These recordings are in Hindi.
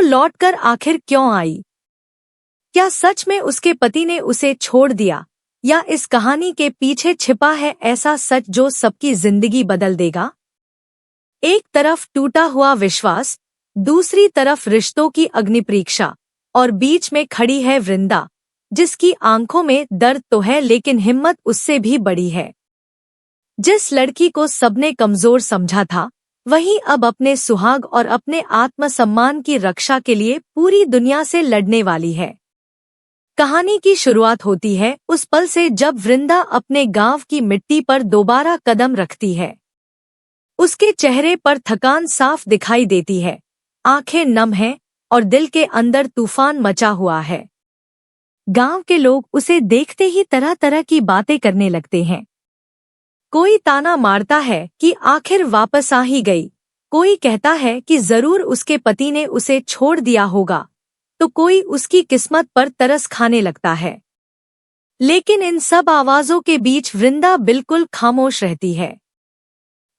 लौटकर आखिर क्यों आई? क्या सच में उसके पति ने उसे छोड़ दिया, या इस कहानी के पीछे छिपा है ऐसा सच जो सबकी जिंदगी बदल देगा? एक तरफ टूटा हुआ विश्वास, दूसरी तरफ रिश्तों की अग्निपरीक्षा, और बीच में खड़ी है वृंदा, जिसकी आंखों में दर्द तो है लेकिन हिम्मत उससे भी बड़ी है। जिस लड़की को सबने कमजोर समझा था, वही अब अपने सुहाग और अपने आत्मसम्मान की रक्षा के लिए पूरी दुनिया से लड़ने वाली है। कहानी की शुरुआत होती है उस पल से जब वृंदा अपने गांव की मिट्टी पर दोबारा कदम रखती है। उसके चेहरे पर थकान साफ दिखाई देती है, आंखें नम हैं और दिल के अंदर तूफान मचा हुआ है। गांव के लोग उसे देखते ही तरह तरह की बातें करने लगते हैं। कोई ताना मारता है कि आखिर वापस आ ही गई, कोई कहता है कि जरूर उसके पति ने उसे छोड़ दिया होगा, तो कोई उसकी किस्मत पर तरस खाने लगता है। लेकिन इन सब आवाजों के बीच वृंदा बिल्कुल खामोश रहती है।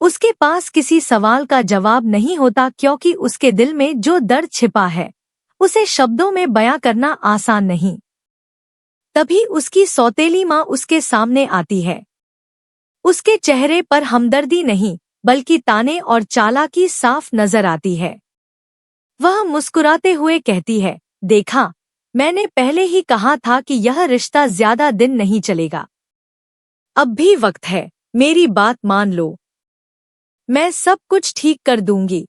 उसके पास किसी सवाल का जवाब नहीं होता, क्योंकि उसके दिल में जो दर्द छिपा है उसे शब्दों में बयां करना आसान नहीं। तभी उसकी सौतेली माँ उसके सामने आती है। उसके चेहरे पर हमदर्दी नहीं बल्कि ताने और चालाकी साफ नजर आती है। वह मुस्कुराते हुए कहती है, देखा, मैंने पहले ही कहा था कि यह रिश्ता ज्यादा दिन नहीं चलेगा। अब भी वक्त है, मेरी बात मान लो। मैं सब कुछ ठीक कर दूंगी।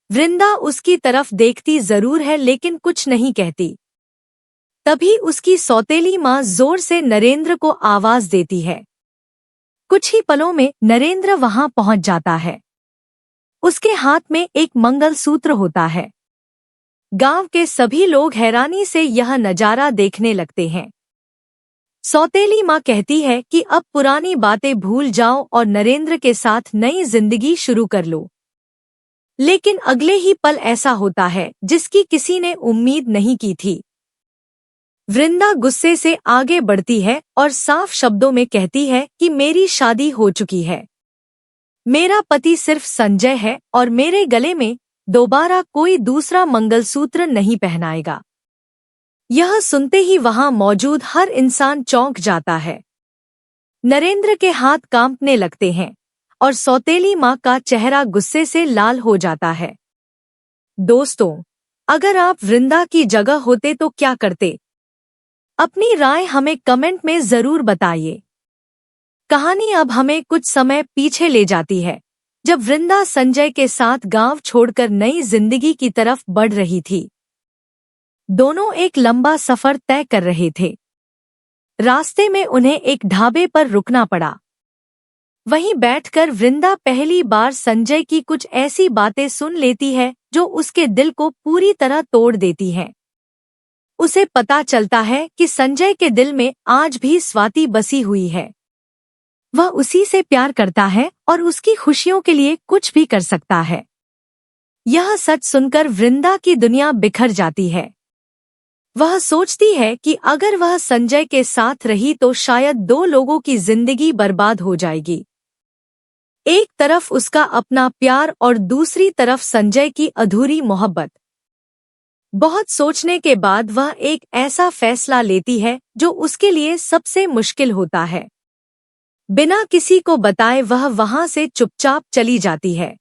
वृंदा उसकी तरफ देखती जरूर है लेकिन कुछ नहीं कहती। तभी उसकी सौतेली माँ जोर से नरेंद्र को आवाज देती है। कुछ ही पलों में नरेंद्र वहां पहुंच जाता है। उसके हाथ में एक मंगलसूत्र होता है। गांव के सभी लोग हैरानी से यह नजारा देखने लगते हैं। सौतेली माँ कहती है कि अब पुरानी बातें भूल जाओ और नरेंद्र के साथ नई जिंदगी शुरू कर लो। लेकिन अगले ही पल ऐसा होता है जिसकी किसी ने उम्मीद नहीं की थी। वृंदा गुस्से से आगे बढ़ती है और साफ शब्दों में कहती है कि मेरी शादी हो चुकी है। मेरा पति सिर्फ संजय है और मेरे गले में दोबारा कोई दूसरा मंगलसूत्र नहीं पहनाएगा। यह सुनते ही वहां मौजूद हर इंसान चौंक जाता है। नरेंद्र के हाथ कांपने लगते हैं और सौतेली माँ का चेहरा गुस्से से लाल हो जाता है। दोस्तों, अगर आप वृंदा की जगह होते तो क्या करते? अपनी राय हमें कमेंट में जरूर बताइए। कहानी अब हमें कुछ समय पीछे ले जाती है, जब वृंदा संजय के साथ गांव छोड़कर नई जिंदगी की तरफ बढ़ रही थी। दोनों एक लंबा सफर तय कर रहे थे। रास्ते में उन्हें एक ढाबे पर रुकना पड़ा। वहीं बैठकर वृंदा पहली बार संजय की कुछ ऐसी बातें सुन लेती है जो उसके दिल को पूरी तरह तोड़ देती हैं। उसे पता चलता है कि संजय के दिल में आज भी स्वाति बसी हुई है। वह उसी से प्यार करता है और उसकी खुशियों के लिए कुछ भी कर सकता है। यह सच सुनकर वृंदा की दुनिया बिखर जाती है। वह सोचती है कि अगर वह संजय के साथ रही तो शायद दो लोगों की जिंदगी बर्बाद हो जाएगी। एक तरफ उसका अपना प्यार और दूसरी तरफ संजय की अधूरी मोहब्बत। बहुत सोचने के बाद वह एक ऐसा फैसला लेती है जो उसके लिए सबसे मुश्किल होता है। बिना किसी को बताए वह वहां से चुपचाप चली जाती है।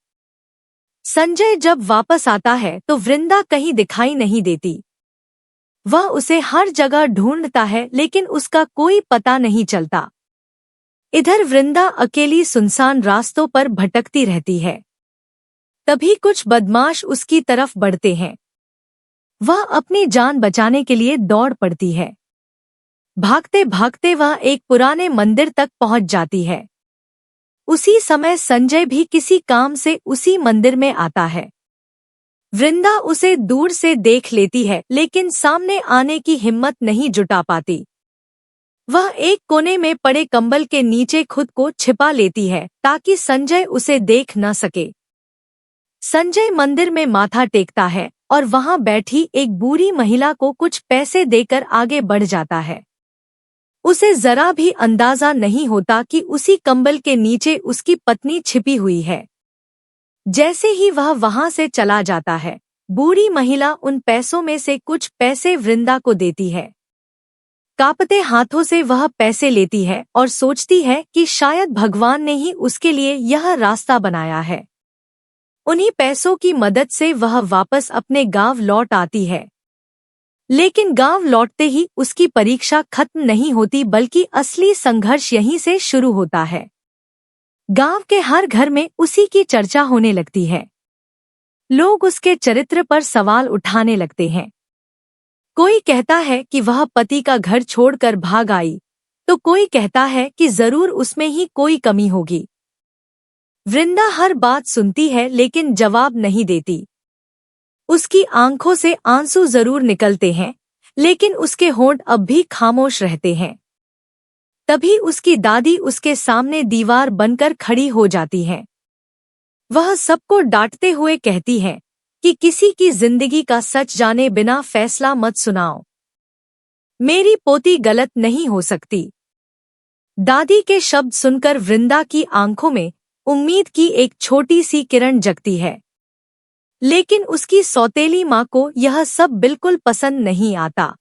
संजय जब वापस आता है तो वृंदा कहीं दिखाई नहीं देती। वह उसे हर जगह ढूंढता है लेकिन उसका कोई पता नहीं चलता। इधर वृंदा अकेली सुनसान रास्तों पर भटकती रहती है। तभी कुछ बदमाश उसकी तरफ बढ़ते हैं। वह अपनी जान बचाने के लिए दौड़ पड़ती है। भागते भागते वह एक पुराने मंदिर तक पहुंच जाती है। उसी समय संजय भी किसी काम से उसी मंदिर में आता है। वृंदा उसे दूर से देख लेती है लेकिन सामने आने की हिम्मत नहीं जुटा पाती। वह एक कोने में पड़े कंबल के नीचे खुद को छिपा लेती है ताकि संजय उसे देख न सके। संजय मंदिर में माथा टेकता है और वहां बैठी एक बूढ़ी महिला को कुछ पैसे देकर आगे बढ़ जाता है। उसे जरा भी अंदाजा नहीं होता कि उसी कंबल के नीचे उसकी पत्नी छिपी हुई है। जैसे ही वह वहां से चला जाता है, बूढ़ी महिला उन पैसों में से कुछ पैसे वृंदा को देती है। कांपते हाथों से वह पैसे लेती है और सोचती है कि शायद भगवान ने ही उसके लिए यह रास्ता बनाया है। उन्हीं पैसों की मदद से वह वापस अपने गांव लौट आती है। लेकिन गांव लौटते ही उसकी परीक्षा खत्म नहीं होती, बल्कि असली संघर्ष यहीं से शुरू होता है। गांव के हर घर में उसी की चर्चा होने लगती है। लोग उसके चरित्र पर सवाल उठाने लगते हैं। कोई कहता है कि वह पति का घर छोड़कर भाग आई, तो कोई कहता है कि जरूर उसमें ही कोई कमी होगी। वृंदा हर बात सुनती है लेकिन जवाब नहीं देती। उसकी आंखों से आंसू जरूर निकलते हैं, लेकिन उसके होंठ अब भी खामोश रहते हैं। तभी उसकी दादी उसके सामने दीवार बनकर खड़ी हो जाती है। वह सबको डांटते हुए कहती है कि किसी की जिंदगी का सच जाने बिना फैसला मत सुनाओ। मेरी पोती गलत नहीं हो सकती। दादी के शब्द सुनकर वृंदा की आंखों में उम्मीद की एक छोटी सी किरण जगती है। लेकिन उसकी सौतेली माँ को यह सब बिल्कुल पसंद नहीं आता।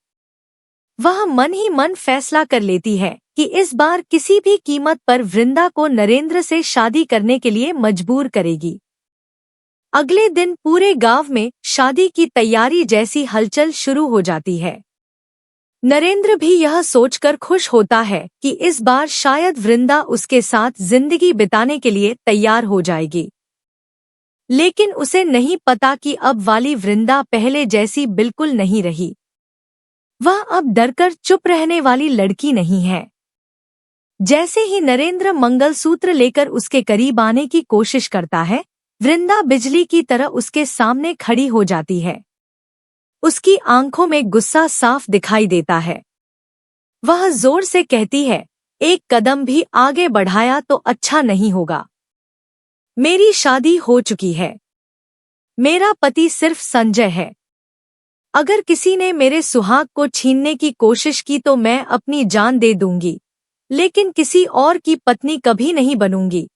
वह मन ही मन फैसला कर लेती है कि इस बार किसी भी कीमत पर वृंदा को नरेंद्र से शादी करने के लिए मजबूर करेगी। अगले दिन पूरे गांव में शादी की तैयारी जैसी हलचल शुरू हो जाती है। नरेंद्र भी यह सोचकर खुश होता है कि इस बार शायद वृंदा उसके साथ जिंदगी बिताने के लिए तैयार हो जाएगी। लेकिन उसे नहीं पता कि अब वाली वृंदा पहले जैसी बिल्कुल नहीं रही। वह अब डरकर चुप रहने वाली लड़की नहीं है। जैसे ही नरेंद्र मंगलसूत्र लेकर उसके करीब आने की कोशिश करता है, वृंदा बिजली की तरह उसके सामने खड़ी हो जाती है। उसकी आंखों में गुस्सा साफ दिखाई देता है। वह जोर से कहती है, एक कदम भी आगे बढ़ाया तो अच्छा नहीं होगा। मेरी शादी हो चुकी है। मेरा पति सिर्फ संजय है। अगर किसी ने मेरे सुहाग को छीनने की कोशिश की तो मैं अपनी जान दे दूंगी, लेकिन किसी और की पत्नी कभी नहीं बनूंगी।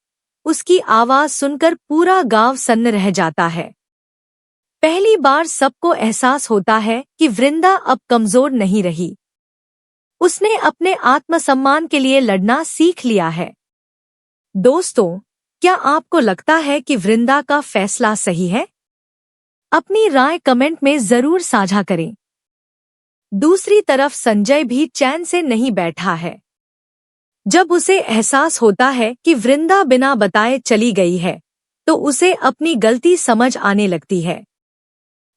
उसकी आवाज सुनकर पूरा गांव सन्न रह जाता है। पहली बार सबको एहसास होता है कि वृंदा अब कमजोर नहीं रही। उसने अपने आत्मसम्मान के लिए लड़ना सीख लिया है। दोस्तों, क्या आपको लगता है कि वृंदा का फैसला सही है? अपनी राय कमेंट में जरूर साझा करें। दूसरी तरफ संजय भी चैन से नहीं बैठा है। जब उसे एहसास होता है कि वृंदा बिना बताए चली गई है, तो उसे अपनी गलती समझ आने लगती है।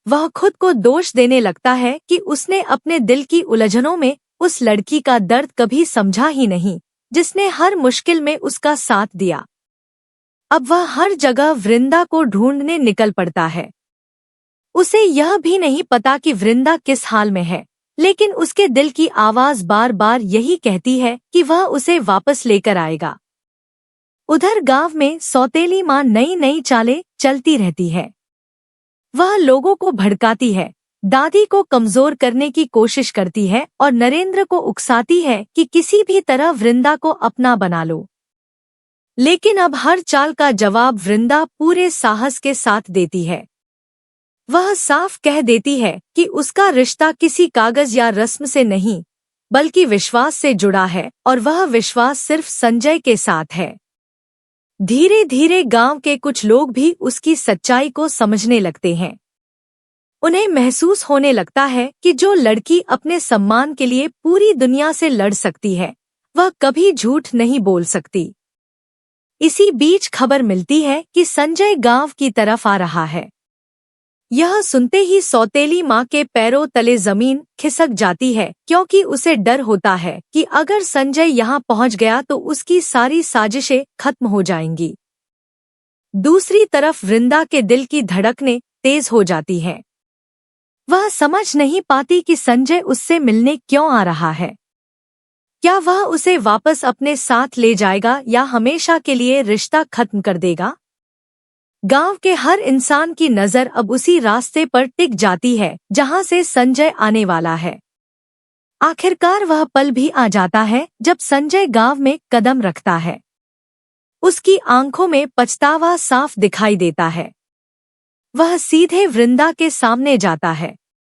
वह खुद को दोष देने लगता है कि उसने अपने दिल की उलझनों में उस लड़की का दर्द कभी समझा ही नहीं, जिसने हर मुश्किल में उसका साथ दिया। अब वह हर जगह वृंदा को ढूंढने निकल पड़ता है। उसे यह भी नहीं पता कि वृंदा किस हाल में है, लेकिन उसके दिल की आवाज बार बार यही कहती है कि वह उसे वापस लेकर आएगा। उधर गांव में सौतेली माँ नई नई चालें चलती रहती है। वह लोगों को भड़काती है, दादी को कमजोर करने की कोशिश करती है और नरेंद्र को उकसाती है कि किसी भी तरह वृंदा को अपना बना लो। लेकिन अब हर चाल का जवाब वृंदा पूरे साहस के साथ देती है। वह साफ कह देती है कि उसका रिश्ता किसी कागज या रस्म से नहीं, बल्कि विश्वास से जुड़ा है, और वह विश्वास सिर्फ संजय के साथ है। धीरे धीरे गांव के कुछ लोग भी उसकी सच्चाई को समझने लगते हैं। उन्हें महसूस होने लगता है कि जो लड़की अपने सम्मान के लिए पूरी दुनिया से लड़ सकती है, वह कभी झूठ नहीं बोल सकती। इसी बीच खबर मिलती है कि संजय गांव की तरफ आ रहा है। यह सुनते ही सौतेली माँ के पैरों तले जमीन खिसक जाती है, क्योंकि उसे डर होता है कि अगर संजय यहाँ पहुँच गया तो उसकी सारी साजिशें खत्म हो जाएंगी। दूसरी तरफ वृंदा के दिल की धड़कनें तेज हो जाती हैं। वह समझ नहीं पाती कि संजय उससे मिलने क्यों आ रहा है। क्या वह उसे वापस अपने साथ ले जाएगा या हमेशा के लिए रिश्ता खत्म कर देगा? गांव के हर इंसान की नजर अब उसी रास्ते पर टिक जाती है जहां से संजय आने वाला है। आखिरकार वह पल भी आ जाता है जब संजय गांव में कदम रखता है। उसकी आंखों में पछतावा साफ दिखाई देता है। वह सीधे वृंदा के सामने जाता है।